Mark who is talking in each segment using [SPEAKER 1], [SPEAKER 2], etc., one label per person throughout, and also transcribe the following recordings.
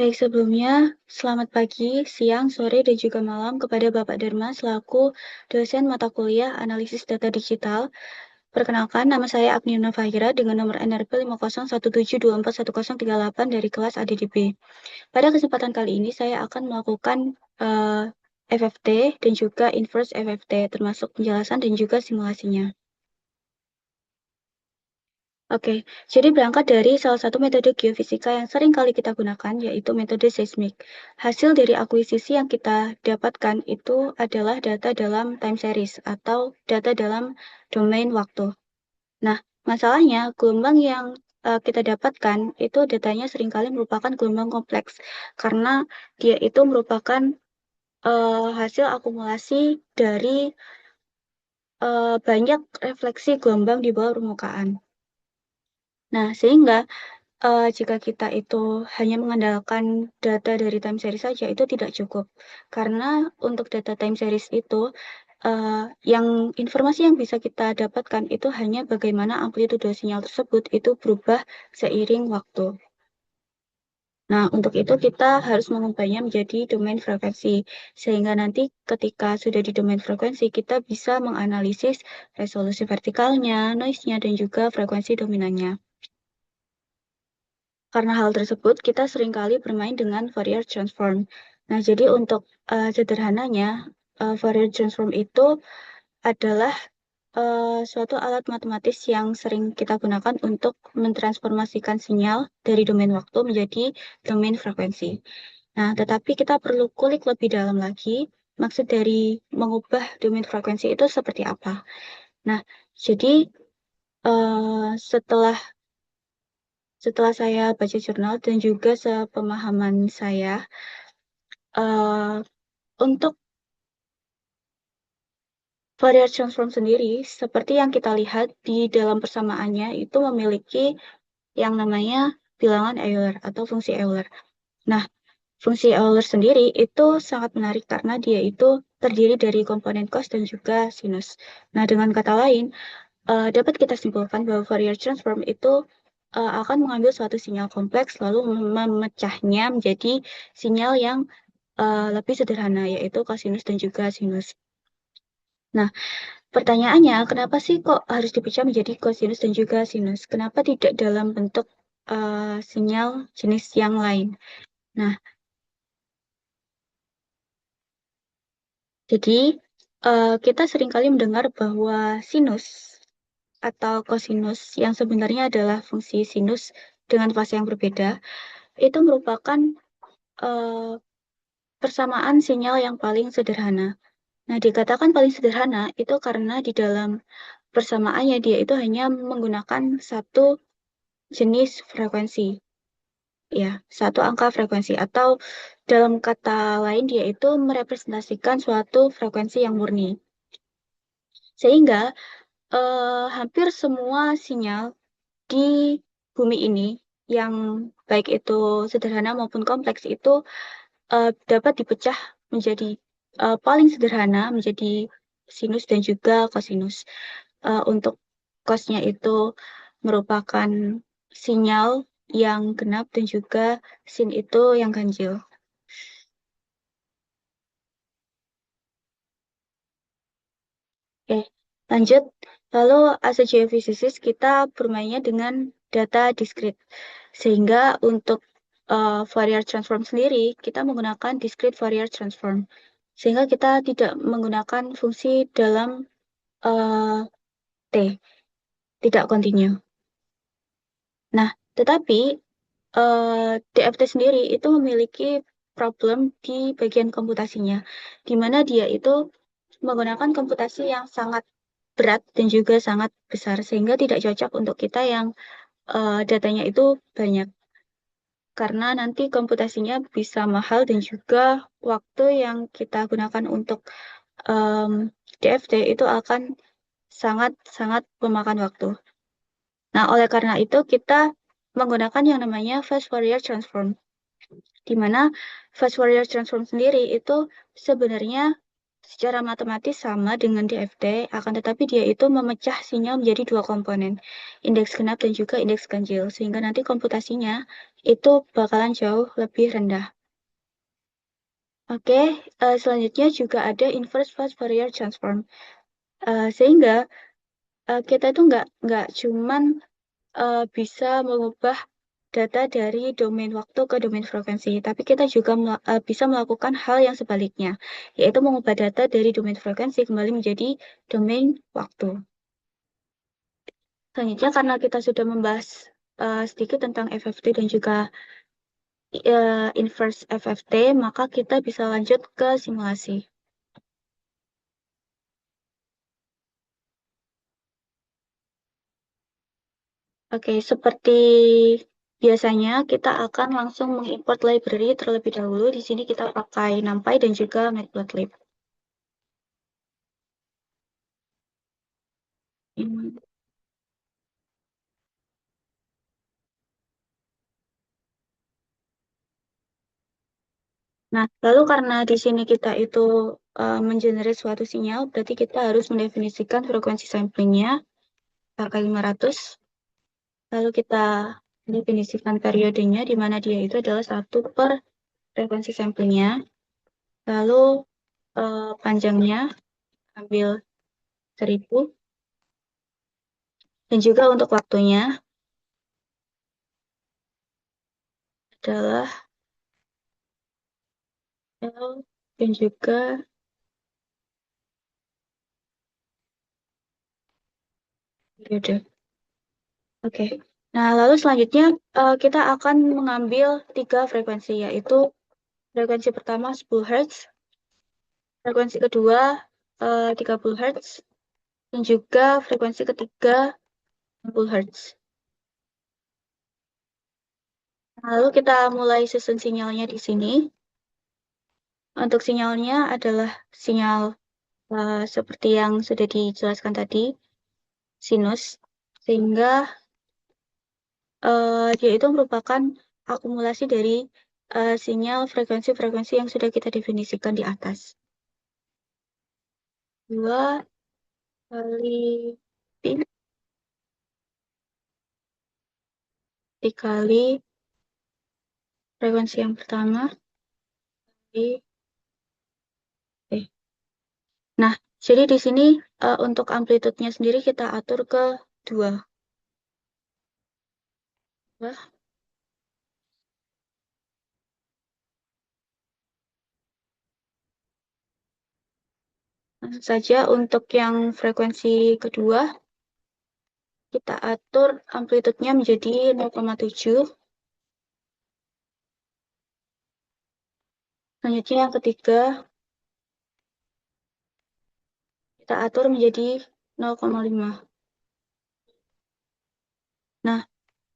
[SPEAKER 1] Baik, sebelumnya selamat pagi, siang, sore, dan juga malam kepada Bapak Dharma selaku dosen mata kuliah Analisis Data Digital. Perkenalkan, nama saya Agniana Fahira dengan nomor NRP 501724138 dari kelas ADDB. Pada kesempatan kali ini saya akan melakukan FFT dan juga inverse FFT, termasuk penjelasan dan juga simulasinya. Oke, jadi berangkat dari salah satu metode geofisika yang sering kali kita gunakan, yaitu metode seismik. Hasil dari akuisisi yang kita dapatkan itu adalah data dalam time series atau data dalam domain waktu. Nah, masalahnya gelombang yang kita dapatkan itu datanya seringkali merupakan gelombang kompleks karena dia itu merupakan hasil akumulasi dari banyak refleksi gelombang di bawah permukaan. Nah, sehingga jika kita itu hanya mengandalkan data dari time series saja, itu tidak cukup. Karena untuk data time series itu, yang informasi yang bisa kita dapatkan itu hanya bagaimana amplitudo sinyal tersebut itu berubah seiring waktu. Nah, untuk itu kita harus mengubahnya menjadi domain frekuensi. Sehingga nanti ketika sudah di domain frekuensi, kita bisa menganalisis resolusi vertikalnya, noise-nya, dan juga frekuensi dominannya. Karena hal tersebut, kita seringkali bermain dengan Fourier transform. Nah, jadi untuk sederhananya, Fourier transform itu adalah suatu alat matematis yang sering kita gunakan untuk mentransformasikan sinyal dari domain waktu menjadi domain frekuensi. Nah, tetapi kita perlu kulik lebih dalam lagi, maksud dari mengubah domain frekuensi itu seperti apa. Nah, jadi setelah saya baca jurnal dan juga sepemahaman saya, untuk Fourier transform sendiri, seperti yang kita lihat di dalam persamaannya, itu memiliki yang namanya bilangan Euler atau fungsi Euler. Nah, fungsi Euler sendiri itu sangat menarik karena dia itu terdiri dari komponen cos dan juga sinus. Nah, dengan kata lain, dapat kita simpulkan bahwa Fourier transform itu akan mengambil suatu sinyal kompleks lalu memecahnya menjadi sinyal yang lebih sederhana, yaitu cosinus dan juga sinus. Nah, pertanyaannya, kenapa sih kok harus dipecah menjadi cosinus dan juga sinus? Kenapa tidak dalam bentuk sinyal jenis yang lain? Nah, jadi kita seringkali mendengar bahwa sinus atau cosinus yang sebenarnya adalah fungsi sinus dengan fase yang berbeda, itu merupakan persamaan sinyal yang paling sederhana. Nah, dikatakan paling sederhana itu karena di dalam persamaannya dia itu hanya menggunakan satu jenis frekuensi, ya, satu angka frekuensi, atau dalam kata lain dia itu merepresentasikan suatu frekuensi yang murni. Sehingga hampir semua sinyal di bumi ini yang baik itu sederhana maupun kompleks itu dapat dipecah menjadi paling sederhana menjadi sinus dan juga kosinus. Untuk cosnya itu merupakan sinyal yang genap dan juga sin itu yang ganjil. Oke, lanjut. Lalu as a geophysicist kita bermainnya dengan data diskrit. Sehingga untuk Fourier transform sendiri kita menggunakan discrete Fourier transform. Sehingga kita tidak menggunakan fungsi dalam T, tidak kontinu. Nah, tetapi DFT sendiri itu memiliki problem di bagian komputasinya, di mana dia itu menggunakan komputasi yang sangat berat dan juga sangat besar, sehingga tidak cocok untuk kita yang datanya itu banyak. Karena nanti komputasinya bisa mahal dan juga waktu yang kita gunakan untuk DFT itu akan sangat-sangat memakan waktu. Nah, oleh karena itu kita menggunakan yang namanya fast Fourier transform, di mana fast Fourier transform sendiri itu sebenarnya secara matematis sama dengan DFT, akan tetapi dia itu memecah sinyal menjadi dua komponen, indeks genap dan juga indeks ganjil, sehingga nanti komputasinya itu bakalan jauh lebih rendah. Oke, selanjutnya juga ada inverse fast Fourier transform. Sehingga kita itu nggak cuman bisa mengubah data dari domain waktu ke domain frekuensi, tapi kita juga bisa melakukan hal yang sebaliknya, yaitu mengubah data dari domain frekuensi kembali menjadi domain waktu. Selanjutnya, karena kita sudah membahas sedikit tentang FFT dan juga inverse FFT, maka kita bisa lanjut ke simulasi. Oke, seperti biasanya kita akan langsung mengimport library terlebih dahulu. Di sini kita pakai NumPy dan juga Matplotlib. Hmm. Nah, lalu karena di sini kita itu mengenerate suatu sinyal, berarti kita harus mendefinisikan frekuensi samplingnya pakai 500. Lalu kita definisikan periodenya, di mana dia itu adalah 1 per frekuensi samplingnya. Lalu panjangnya ambil 1000. Dan juga untuk waktunya adalah L dan juga periode. Oke. Nah, lalu selanjutnya kita akan mengambil 3 frekuensi, yaitu frekuensi pertama 10 Hz, frekuensi kedua 30 Hz, dan juga frekuensi ketiga 60 Hz. Lalu kita mulai susun sinyalnya di sini. Untuk sinyalnya adalah sinyal seperti yang sudah dijelaskan tadi, sinus, sehingga dia itu merupakan akumulasi dari sinyal frekuensi-frekuensi yang sudah kita definisikan di atas. 2 kali pi dikali frekuensi yang pertama di eh. Nah, jadi di sini untuk amplitudenya sendiri kita atur ke 2. Wah, langsung saja untuk yang frekuensi kedua, kita atur amplitudenya menjadi 0,7. Selanjutnya yang ketiga, kita atur menjadi 0,5. Nah,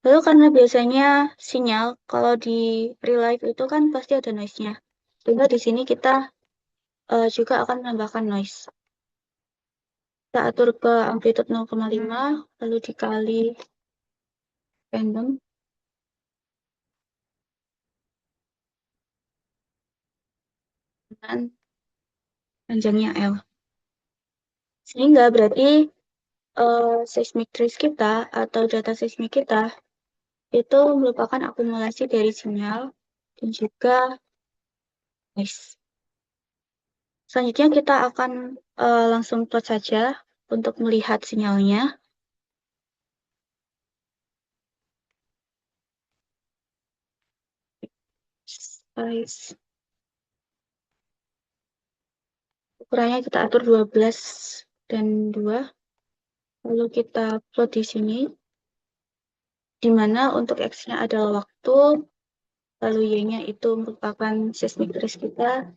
[SPEAKER 1] lalu karena biasanya sinyal kalau di real life itu kan pasti ada noise-nya. Sehingga di sini kita juga akan menambahkan noise. Kita atur ke amplitude 0,5, lalu dikali random dengan panjangnya L. Sehingga berarti seismic trace kita atau data seismik kita itu merupakan akumulasi dari sinyal dan juga noise. Selanjutnya kita akan langsung plot saja untuk melihat sinyalnya. Size ukurannya kita atur 12 dan 2. Lalu kita plot di sini, di mana untuk X-nya adalah waktu, lalu Y-nya itu merupakan seismic trace kita,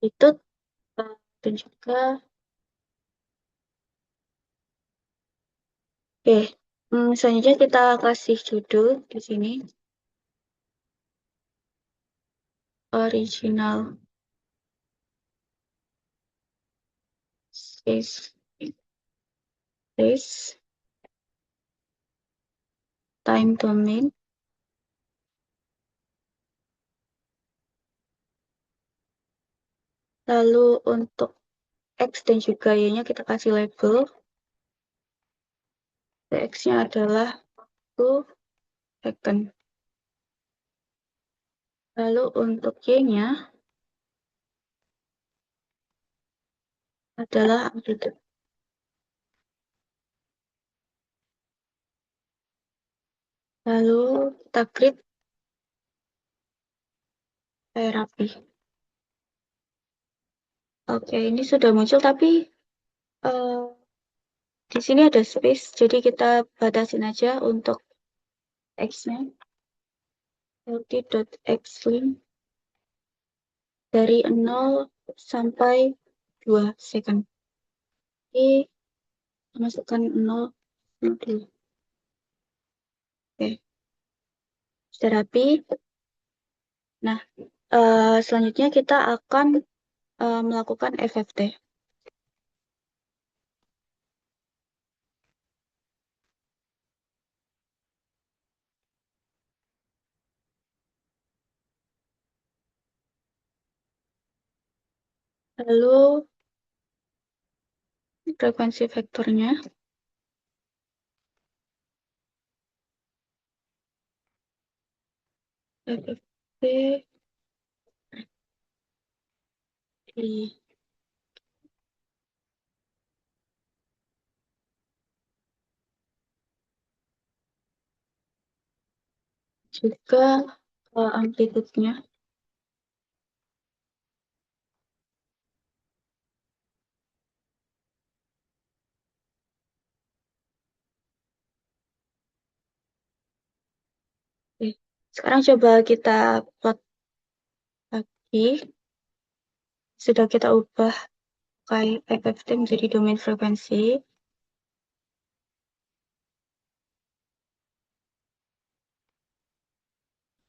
[SPEAKER 1] itu dan juga oke. Selanjutnya kita kasih judul di sini, original seismic trace time domain. Lalu untuk X dan juga Y-nya kita kasih label. X-nya adalah 2 second. Lalu untuk Y-nya adalah amplitude. Lalu kita grid supaya rapi. Oke, ini sudah muncul tapi eh, di sini ada space, jadi kita batasin aja untuk X-nya. LT.xlim dari 0 sampai 2 second. Oke, masukkan 0, 2. Oke, sudah rapi. Nah, selanjutnya kita akan melakukan FFT. Lalu frekuensi vektornya FFT di juga amplitudenya. Oke. Sekarang coba kita plot lagi. Sudah kita ubah kayak FFT menjadi domain frekuensi.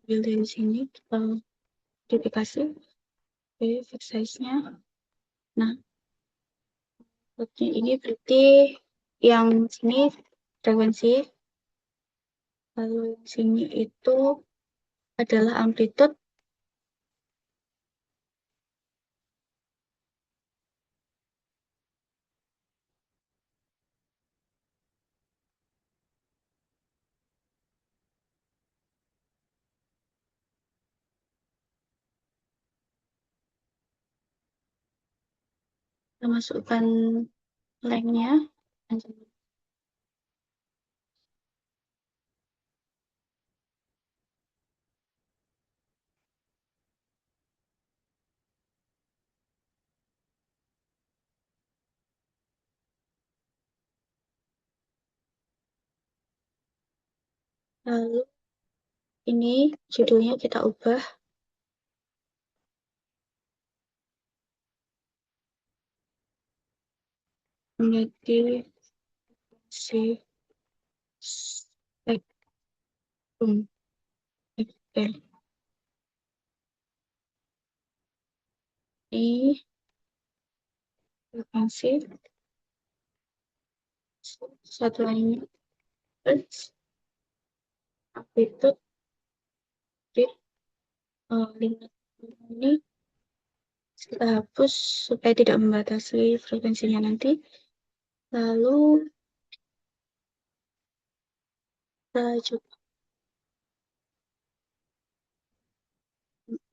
[SPEAKER 1] Ambil dari sini, kita modifikasi. Oke, fix size-nya. Nah, plotnya ini berarti yang sini frekuensi, lalu yang sini itu adalah amplitude. Kita masukkan length-nya. Lalu ini judulnya kita ubah menjadi si spektrum FL. Ini frekuensi satu lainnya Hertz, amplitude di 5 ini kita hapus supaya tidak membatasi frekuensinya nanti. Lalu kita coba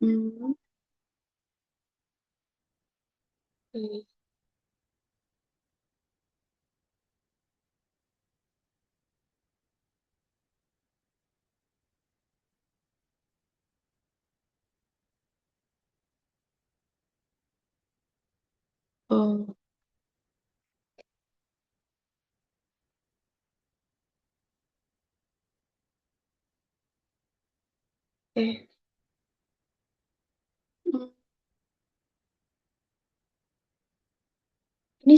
[SPEAKER 1] hmm, oke. Oh, oke. Hmm, Ini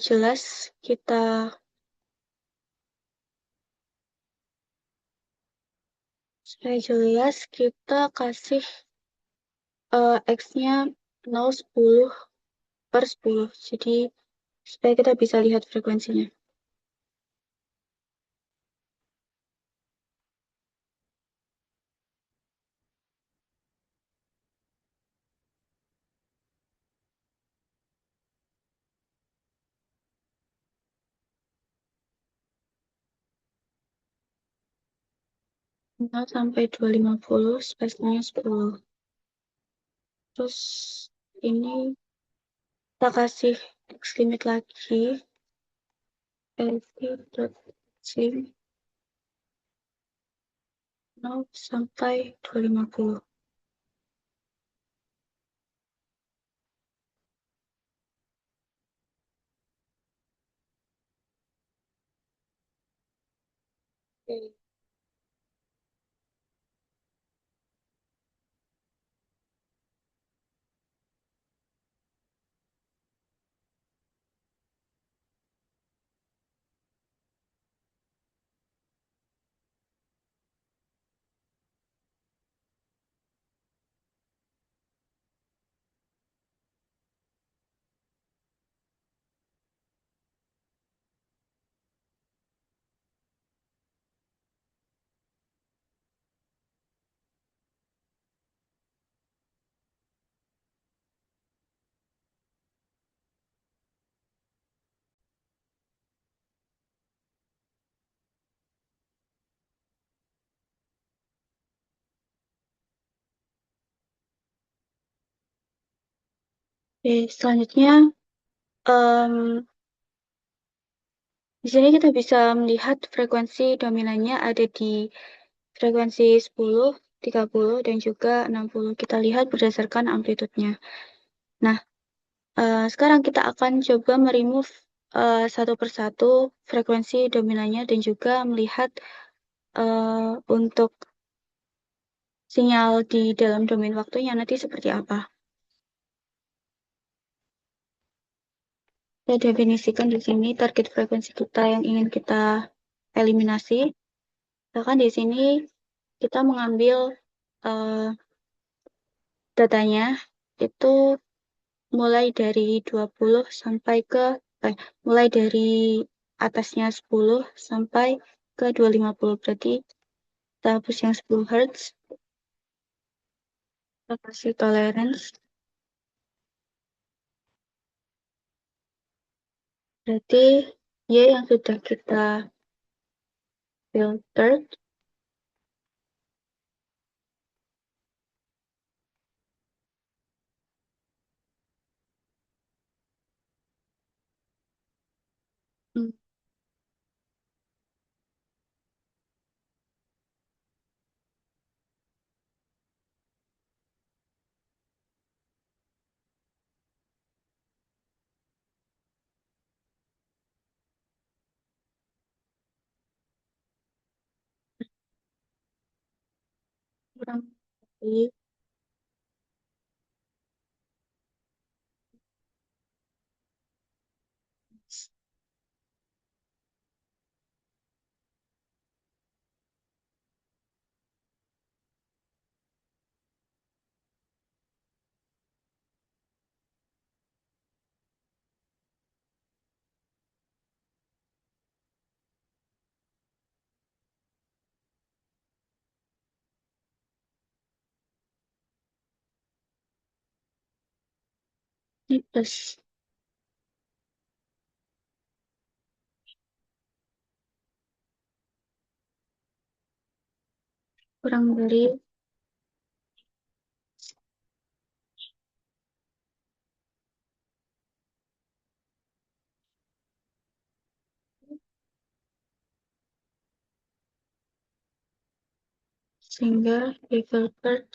[SPEAKER 1] jelas kita supaya jelas kita kasih X-nya 0, 10 per 10. Jadi supaya kita bisa lihat frekuensinya. 0 sampai 250, spasinya 10. Terus ini kita kasih X limit lagi, LP.sim 0 sampai 250. Oke. Oke, selanjutnya em, di sini kita bisa melihat frekuensi dominannya ada di frekuensi 10, 30, dan juga 60. Kita lihat berdasarkan amplitudenya. Nah, sekarang kita akan coba meremove satu persatu frekuensi dominannya dan juga melihat untuk sinyal di dalam domain waktunya nanti seperti apa. Saya definisikan di sini target frekuensi kita yang ingin kita eliminasi. Bahkan di sini kita mengambil eh, datanya itu mulai dari 20 sampai ke mulai dari atasnya 10 sampai ke 250. Berarti kita hapus yang 10 Hz, kita kasih tolerance. Berarti Y yang sudah kita filter. Hmm, kurang lebih ini plus kurang dari sehingga di filter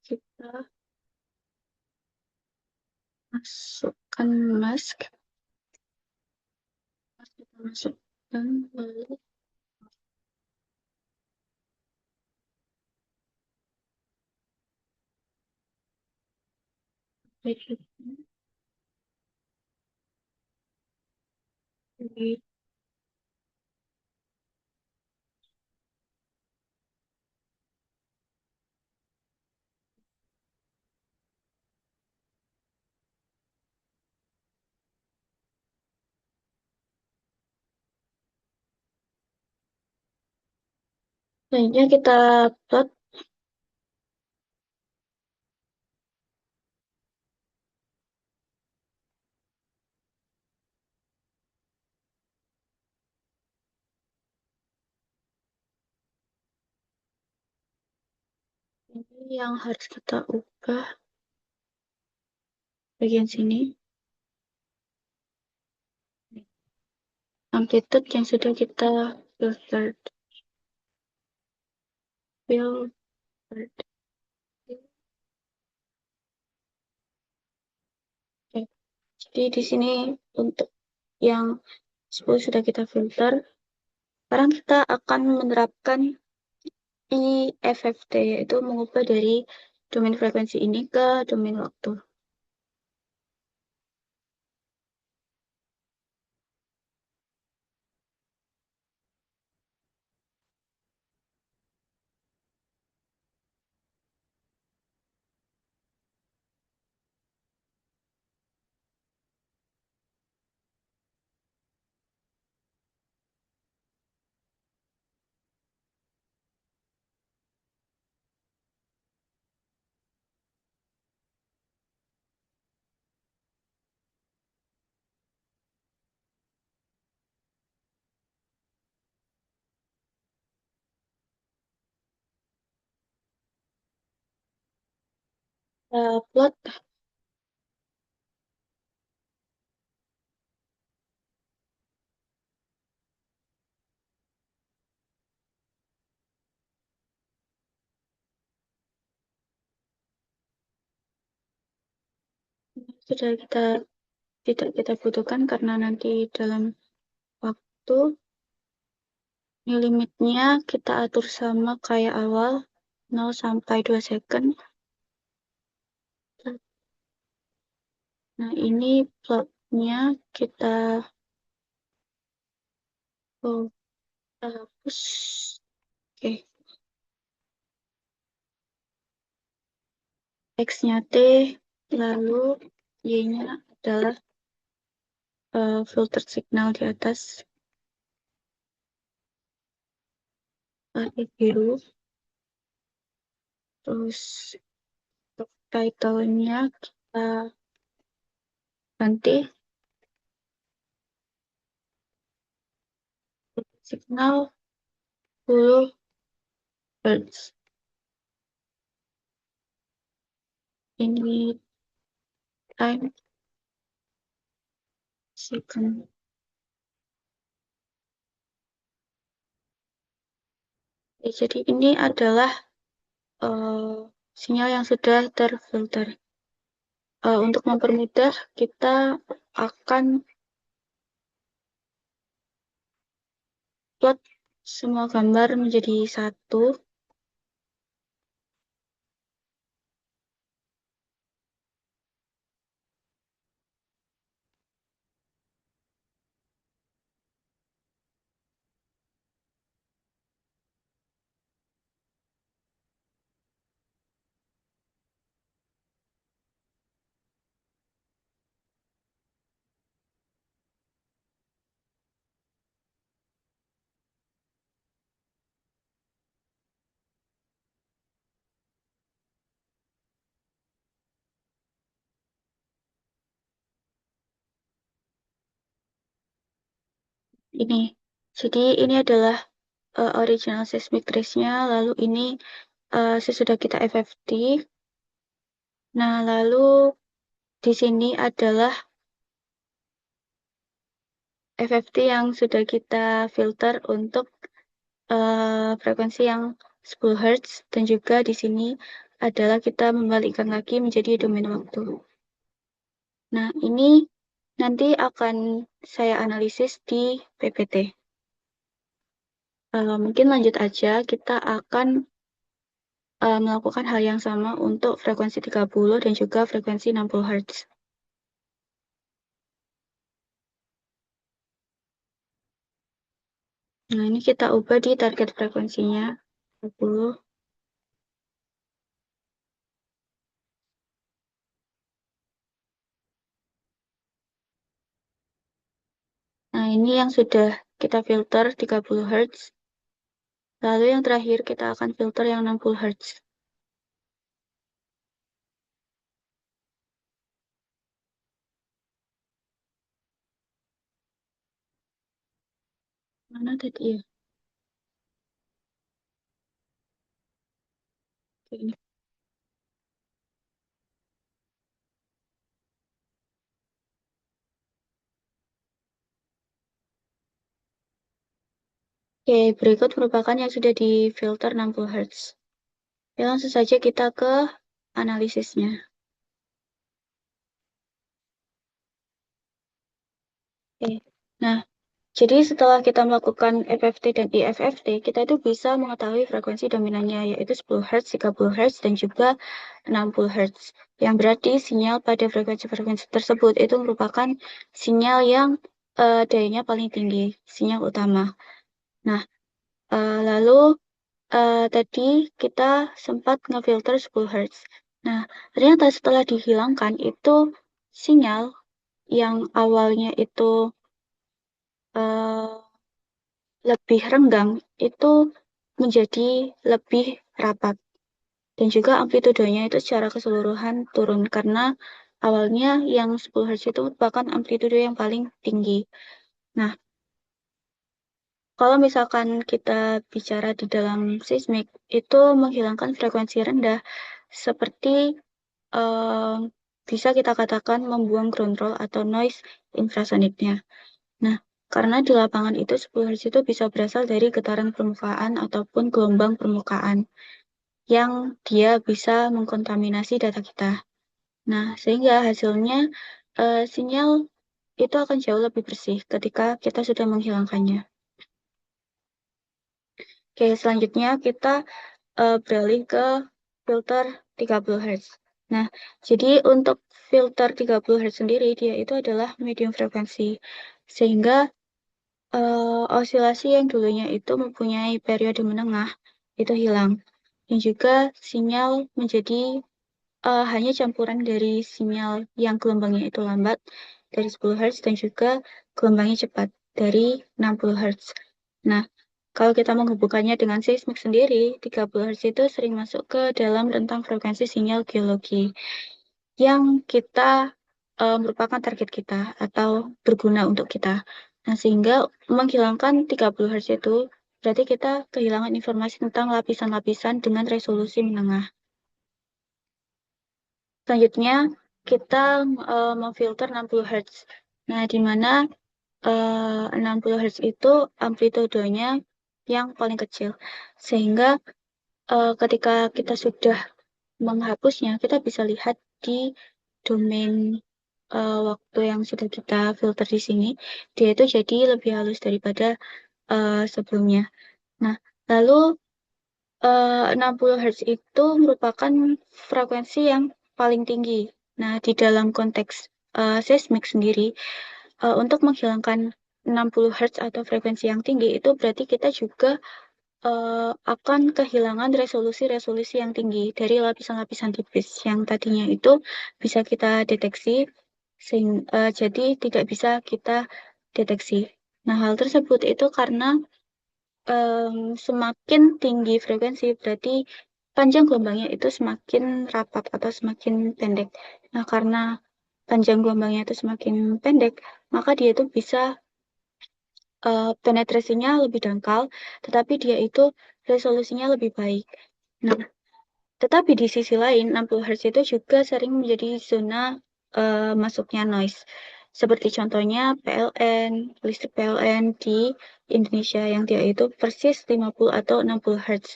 [SPEAKER 1] kita masukkan mask, kita masukkan lalu di selanjutnya kita plot Ini yang harus kita ubah bagian sini. Amplitude yang sudah kita filtered. Filtered. Oke. Jadi di sini untuk yang 10 sudah kita filter. Sekarang kita akan menerapkan IFFT, yaitu mengubah dari domain frekuensi ini ke domain waktu. Plot, sudah tidak kita butuhkan karena nanti dalam waktu ini limitnya kita atur sama kayak awal 0 sampai 2 second. Nah, ini plotnya kita, oh, kita hapus. Oke, X-nya T, lalu Y-nya adalah filter signal di atas warna biru. Terus untuk title-nya kita ganti signal 10 Hz. Ini time second. Jadi ini adalah sinyal yang sudah terfilter. Untuk mempermudah, kita akan plot semua gambar menjadi satu. Ini. Jadi ini adalah original seismic trace-nya. Lalu ini sesudah kita FFT. Nah, lalu di sini adalah FFT yang sudah kita filter untuk frekuensi yang 10 Hz, dan juga di sini adalah kita membalikkan lagi menjadi domain waktu. Nah, ini nanti akan saya analisis di PPT. Mungkin lanjut aja, kita akan melakukan hal yang sama untuk frekuensi 30 dan juga frekuensi 60 Hz. Nah, ini kita ubah di target frekuensinya 30. Nah, ini yang sudah kita filter 30 Hz. Lalu yang terakhir kita akan filter yang 60 Hz. Mana tadi ya? Oke, ini. Oke, berikut merupakan yang sudah difilter 60 Hz. Ya, langsung saja kita ke analisisnya. Oke. Nah, jadi setelah kita melakukan FFT dan IFFT, kita itu bisa mengetahui frekuensi dominannya, yaitu 10 Hz, 30 Hz, dan juga 60 Hz. Yang berarti sinyal pada frekuensi-frekuensi tersebut itu merupakan sinyal yang dayanya paling tinggi, sinyal utama. Nah, lalu tadi kita sempat ngefilter 10 Hz. Nah, ternyata setelah dihilangkan itu sinyal yang awalnya itu uh, lebih renggang itu menjadi lebih rapat. Dan juga amplitudenya itu secara keseluruhan turun karena awalnya yang 10 Hz itu merupakan amplitudo yang paling tinggi. Nah, kalau misalkan kita bicara di dalam seismik, itu menghilangkan frekuensi rendah seperti eh, bisa kita katakan membuang ground roll atau noise infrasoniknya. Nah, karena di lapangan itu 10 Hz itu bisa berasal dari getaran permukaan ataupun gelombang permukaan yang dia bisa mengkontaminasi data kita. Nah, sehingga hasilnya sinyal itu akan jauh lebih bersih ketika kita sudah menghilangkannya. Oke, selanjutnya kita beralih ke filter 30 Hz. Nah, jadi untuk filter 30 Hz sendiri, dia itu adalah medium frekuensi. Sehingga osilasi yang dulunya itu mempunyai periode menengah, itu hilang. Dan juga sinyal menjadi hanya campuran dari sinyal yang gelombangnya itu lambat, dari 10 Hz, dan juga gelombangnya cepat, dari 60 Hz. Nah, kalau kita menghubungkannya dengan seismik sendiri, 30 Hz itu sering masuk ke dalam rentang frekuensi sinyal geologi yang kita merupakan target kita atau berguna untuk kita. Nah, sehingga menghilangkan 30 Hz itu berarti kita kehilangan informasi tentang lapisan-lapisan dengan resolusi menengah. Selanjutnya, kita memfilter 60 Hz. Nah, di mana 60 Hz itu amplitudenya yang paling kecil. Sehingga ketika kita sudah menghapusnya, kita bisa lihat di domain waktu yang sudah kita filter di sini, dia itu jadi lebih halus daripada sebelumnya. Nah, lalu 60 Hz itu merupakan frekuensi yang paling tinggi. Nah, di dalam konteks seismik sendiri, untuk menghilangkan 60 Hz atau frekuensi yang tinggi itu berarti kita juga akan kehilangan resolusi-resolusi yang tinggi dari lapisan-lapisan tipis yang tadinya itu bisa kita deteksi, jadi tidak bisa kita deteksi. Nah, hal tersebut itu karena semakin tinggi frekuensi berarti panjang gelombangnya itu semakin rapat atau semakin pendek. Nah, karena panjang gelombangnya itu semakin pendek, maka dia itu bisa penetrasinya lebih dangkal, tetapi dia itu resolusinya lebih baik. Nah, tetapi di sisi lain, 60 Hz itu juga sering menjadi zona masuknya noise. Seperti contohnya PLN, listrik PLN di Indonesia yang dia itu persis 50 atau 60 Hz.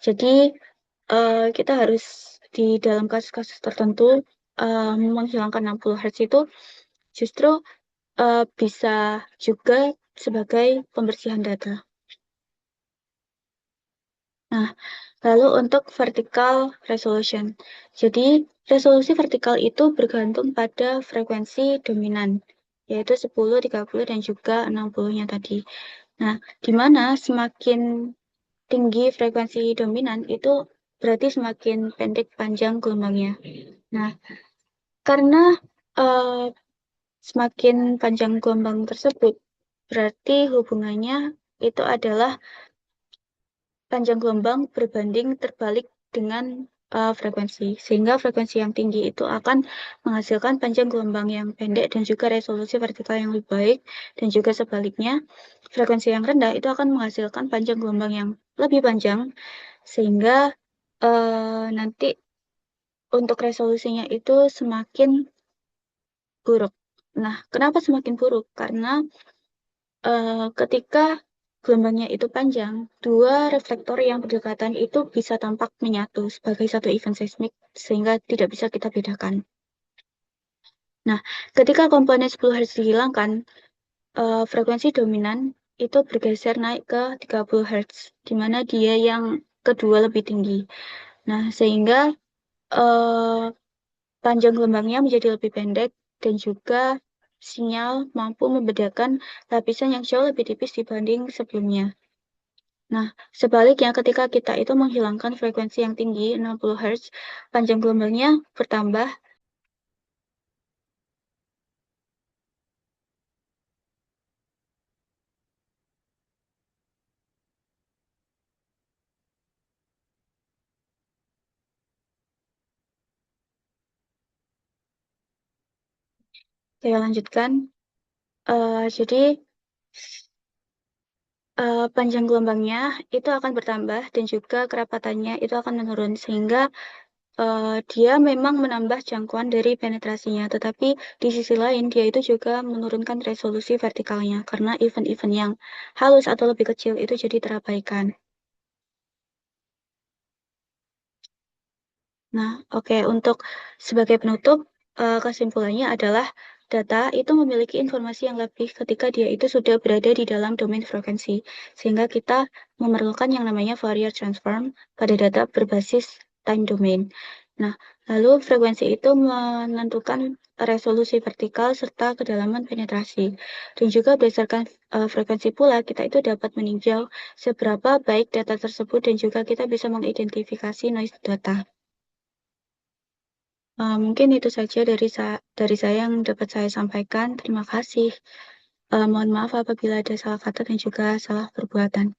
[SPEAKER 1] Jadi, kita harus di dalam kasus-kasus tertentu menghilangkan 60 Hz itu justru bisa juga sebagai pembersihan data. Nah, lalu untuk vertical resolution. Jadi, resolusi vertikal itu bergantung pada frekuensi dominan, yaitu 10, 30, dan juga 60-nya tadi. Nah, di mana semakin tinggi frekuensi dominan itu berarti semakin pendek panjang gelombangnya. Nah, karena uh, semakin panjang gelombang tersebut, berarti hubungannya itu adalah panjang gelombang berbanding terbalik dengan frekuensi. Sehingga frekuensi yang tinggi itu akan menghasilkan panjang gelombang yang pendek dan juga resolusi vertikal yang lebih baik. Dan juga sebaliknya, frekuensi yang rendah itu akan menghasilkan panjang gelombang yang lebih panjang. Sehingga nanti untuk resolusinya itu semakin buruk. Nah, kenapa semakin buruk? Karena ketika gelombangnya itu panjang, dua reflektor yang berdekatan itu bisa tampak menyatu sebagai satu event seismik sehingga tidak bisa kita bedakan. Nah, ketika komponen 10 Hz dihilangkan, frekuensi dominan itu bergeser naik ke 30 Hz, di mana dia yang kedua lebih tinggi. Nah, sehingga eh, panjang gelombangnya menjadi lebih pendek dan juga sinyal mampu membedakan lapisan yang jauh lebih tipis dibanding sebelumnya. Nah, sebaliknya ketika kita itu menghilangkan frekuensi yang tinggi 60 Hz, panjang gelombangnya bertambah. Saya lanjutkan. Jadi panjang gelombangnya itu akan bertambah dan juga kerapatannya itu akan menurun sehingga dia memang menambah jangkauan dari penetrasinya, tetapi di sisi lain dia itu juga menurunkan resolusi vertikalnya karena event-event yang halus atau lebih kecil itu jadi terabaikan. Nah, oke, untuk sebagai penutup, kesimpulannya adalah data itu memiliki informasi yang lebih ketika dia itu sudah berada di dalam domain frekuensi, sehingga kita memerlukan yang namanya Fourier transform pada data berbasis time domain. Nah, lalu frekuensi itu menentukan resolusi vertikal serta kedalaman penetrasi. Dan juga berdasarkan frekuensi pula, kita itu dapat meninjau seberapa baik data tersebut dan juga kita bisa mengidentifikasi noise data. Mungkin itu saja dari saya yang dapat saya sampaikan. Terima kasih. Mohon maaf apabila ada salah kata dan juga salah perbuatan.